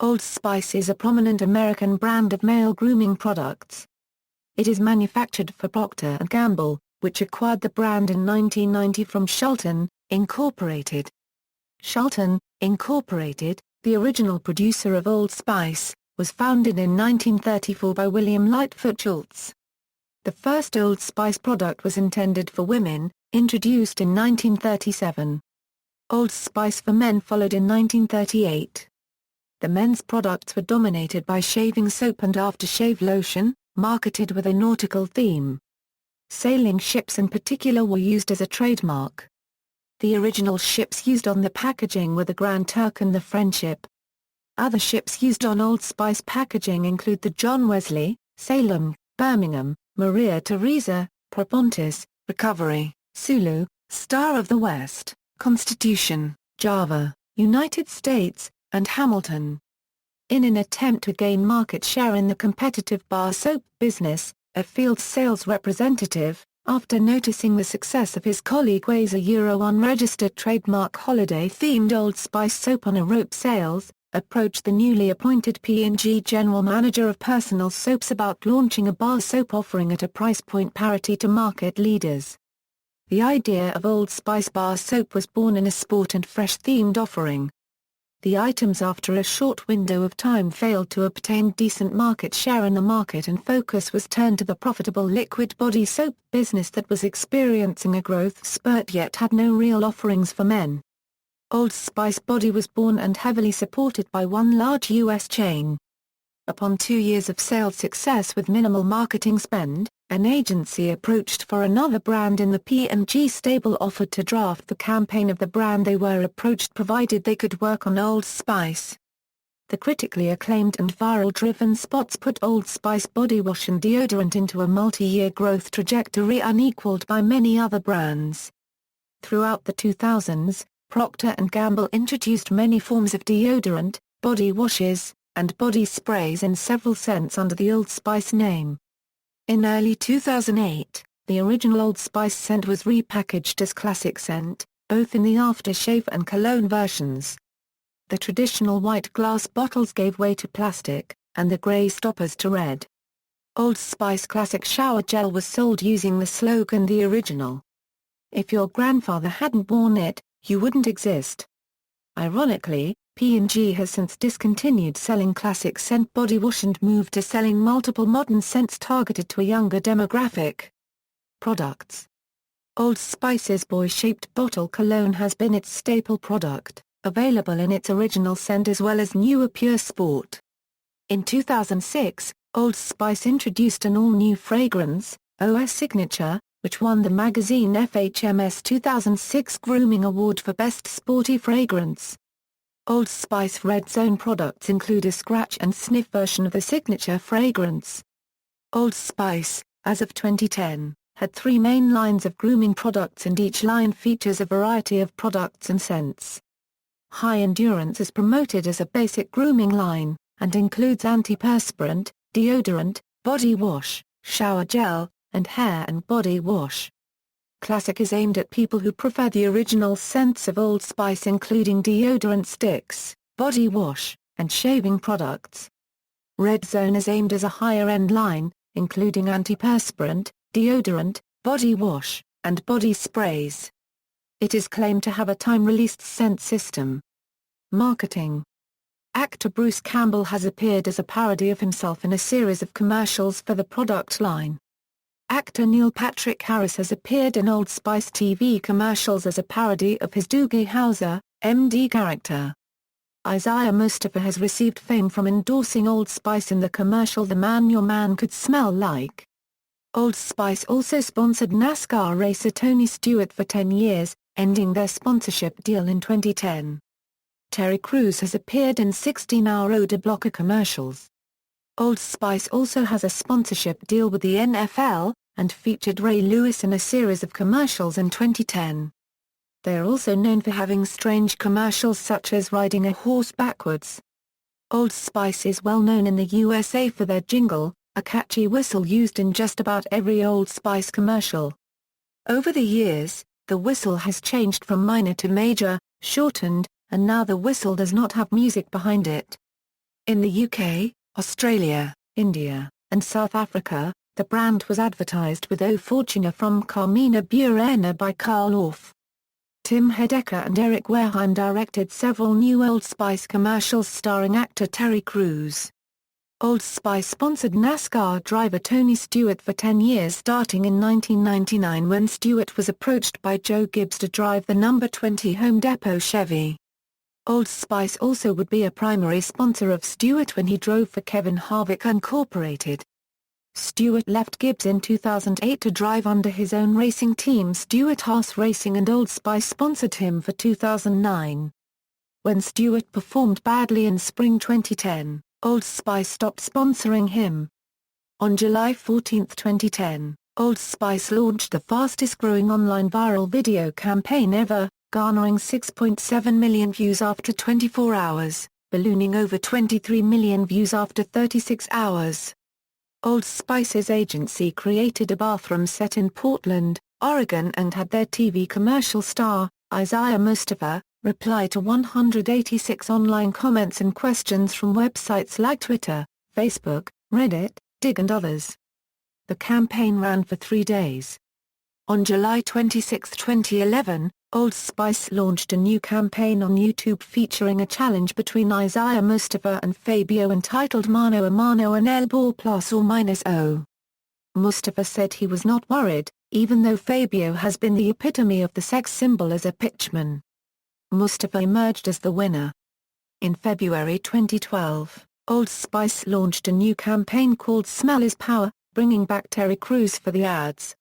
Old Spice is a prominent American brand of male grooming products. It is manufactured for Procter Gamble, which acquired the brand in 1990 from Shulton, Incorporated. Shulton, Incorporated, the original producer of Old Spice, was founded in 1934 by William Lightfoot Schultz. The first Old Spice product was intended for women, introduced in 1937. Old Spice for men followed in 1938. The men's products were dominated by shaving soap and aftershave lotion, marketed with a nautical theme. Sailing ships in particular were used as a trademark. The original ships used on the packaging were the Grand Turk and the Friendship. Other ships used on Old Spice packaging include the John Wesley, Salem, Birmingham, Maria Teresa, Propontis, Recovery, Sooloo, Star of the West, Constitution, Java, United States, and Hamilton. In an attempt to gain market share in the competitive bar soap business, a field sales representative, after noticing the success of his colleague Way's unregistered trademark holiday-themed Old Spice soap on a rope sales, approached the newly appointed P&G general manager of personal soaps about launching a bar soap offering at a price point parity to market leaders. The idea of Old Spice bar soap was born in a sport and fresh-themed offering. The items after a short window of time failed to obtain decent market share in the market, and focus was turned to the profitable liquid body soap business that was experiencing a growth spurt yet had no real offerings for men. Old Spice Body was born and heavily supported by one large U.S. chain. Upon 2 years of sales success with minimal marketing spend, an agency approached for another brand in the P&G stable offered to draft the campaign of the brand they were approached provided they could work on Old Spice. The critically acclaimed and viral-driven spots put Old Spice body wash and deodorant into a multi-year growth trajectory unequaled by many other brands. Throughout the 2000s, Procter & Gamble introduced many forms of deodorant, body washes, and body sprays in several scents under the Old Spice name. In early 2008, the original Old Spice scent was repackaged as Classic Scent, both in the aftershave and cologne versions. The traditional white glass bottles gave way to plastic, and the grey stoppers to red. Old Spice Classic Shower Gel was sold using the slogan "The Original." If your grandfather hadn't worn it, you wouldn't exist. Ironically, P&G has since discontinued selling Classic Scent body wash and moved to selling multiple modern scents targeted to a younger demographic. Products. Old Spice's boy-shaped bottle cologne has been its staple product, available in its original scent as well as newer Pure Sport. In 2006, Old Spice introduced an all-new fragrance, OS Signature, which won the magazine FHM's 2006 Grooming Award for Best Sporty Fragrance. Old Spice Red Zone products include a scratch and sniff version of the signature fragrance. Old Spice, as of 2010, had 3 main lines of grooming products, and each line features a variety of products and scents. High Endurance is promoted as a basic grooming line, and includes antiperspirant, deodorant, body wash, shower gel, and hair and body wash. Classic is aimed at people who prefer the original scents of Old Spice, including deodorant sticks, body wash, and shaving products. Red Zone is aimed as a higher-end line, including antiperspirant, deodorant, body wash, and body sprays. It is claimed to have a time-released scent system. Marketing. Actor Bruce Campbell has appeared as a parody of himself in a series of commercials for the product line. Actor Neil Patrick Harris has appeared in Old Spice TV commercials as a parody of his Doogie Howser, MD character. Isaiah Mustafa has received fame from endorsing Old Spice in the commercial "The Man Your Man Could Smell Like." Old Spice also sponsored NASCAR racer Tony Stewart for 10 years, ending their sponsorship deal in 2010. Terry Crews has appeared in 16-hour odor blocker commercials. Old Spice also has a sponsorship deal with the NFL, and featured Ray Lewis in a series of commercials in 2010. They are also known for having strange commercials such as riding a horse backwards. Old Spice is well known in the USA for their jingle, a catchy whistle used in just about every Old Spice commercial. Over the years, the whistle has changed from minor to major, shortened, and now the whistle does not have music behind it. In the UK, Australia, India, and South Africa, the brand was advertised with O Fortuna from Carmina Burana by Carl Orff. Tim Heidecker and Eric Wareheim directed several new Old Spice commercials starring actor Terry Crews. Old Spice sponsored NASCAR driver Tony Stewart for 10 years starting in 1999 when Stewart was approached by Joe Gibbs to drive the number 20 Home Depot Chevy. Old Spice also would be a primary sponsor of Stewart when he drove for Kevin Harvick Incorporated. Stewart left Gibbs in 2008 to drive under his own racing team Stewart-Haas Racing, and Old Spice sponsored him for 2009. When Stewart performed badly in spring 2010, Old Spice stopped sponsoring him. On July 14, 2010, Old Spice launched the fastest-growing online viral video campaign ever, garnering 6.7 million views after 24 hours, ballooning over 23 million views after 36 hours. Old Spice's agency created a bathroom set in Portland, Oregon, and had their TV commercial star, Isaiah Mustafa, reply to 186 online comments and questions from websites like Twitter, Facebook, Reddit, Dig and others. The campaign ran for 3 days. On July 26, 2011, Old Spice launched a new campaign on YouTube featuring a challenge between Isaiah Mustafa and Fabio entitled Mano a Mano an El Ball Plus or Minus O. Mustafa said he was not worried, even though Fabio has been the epitome of the sex symbol as a pitchman. Mustafa emerged as the winner. In February 2012, Old Spice launched a new campaign called Smell is Power, bringing back Terry Crews for the ads.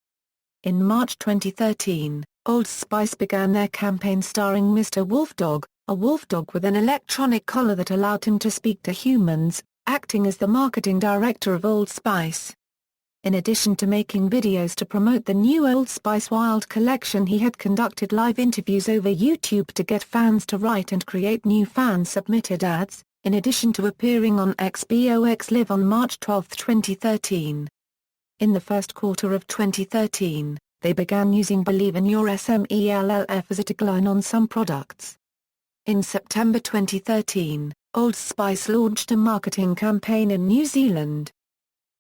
In March 2013, Old Spice began their campaign starring Mr. Wolfdog, a wolfdog with an electronic collar that allowed him to speak to humans, acting as the marketing director of Old Spice. In addition to making videos to promote the new Old Spice Wild collection, he had conducted live interviews over YouTube to get fans to write and create new fan-submitted ads, in addition to appearing on XBOX Live on March 12, 2013. In the first quarter of 2013, they began using Believe in Your SMELLF as a tagline on some products. In September 2013, Old Spice launched a marketing campaign in New Zealand.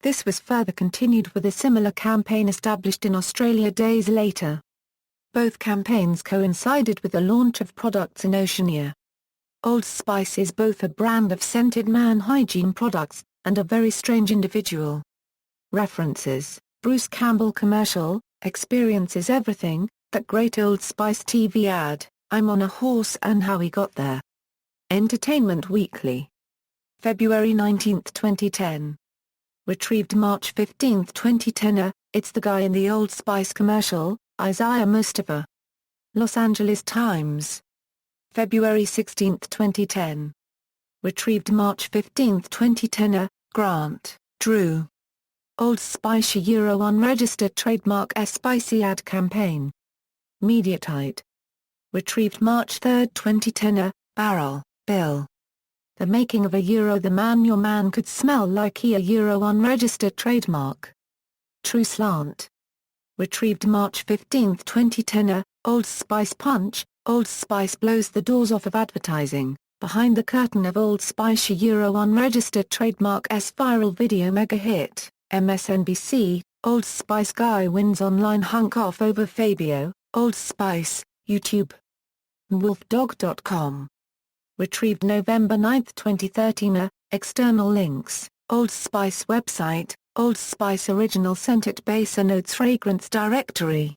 This was further continued with a similar campaign established in Australia days later. Both campaigns coincided with the launch of products in Oceania. Old Spice is both a brand of scented man hygiene products, and a very strange individual. References: Bruce Campbell commercial, Experience is Everything, That Great Old Spice TV ad, I'm on a Horse and How He Got There. Entertainment Weekly. February 19, 2010. Retrieved March 15, 2010. It's the guy in the Old Spice commercial, Isaiah Mustafa. Los Angeles Times. February 16, 2010. Retrieved March 15, 2010. Grant, Drew. Old Spice Euro unregistered trademark Spicy ad campaign. Mediatite. Retrieved March 3, 2010. Barrel, Bill. The Making of a Euro. The Man Your Man Could Smell Like a Euro unregistered trademark. True Slant. Retrieved March 15, 2010. Old Spice Punch. Old Spice blows the doors off of advertising. Behind the curtain of Old Spice Euro unregistered trademark S viral video mega hit. MSNBC. Old Spice guy wins online hunk off over Fabio. Old Spice, YouTube. Wolfdog.com. Retrieved November 9, 2013. External links: Old Spice website, Old Spice original scented base notes fragrance directory.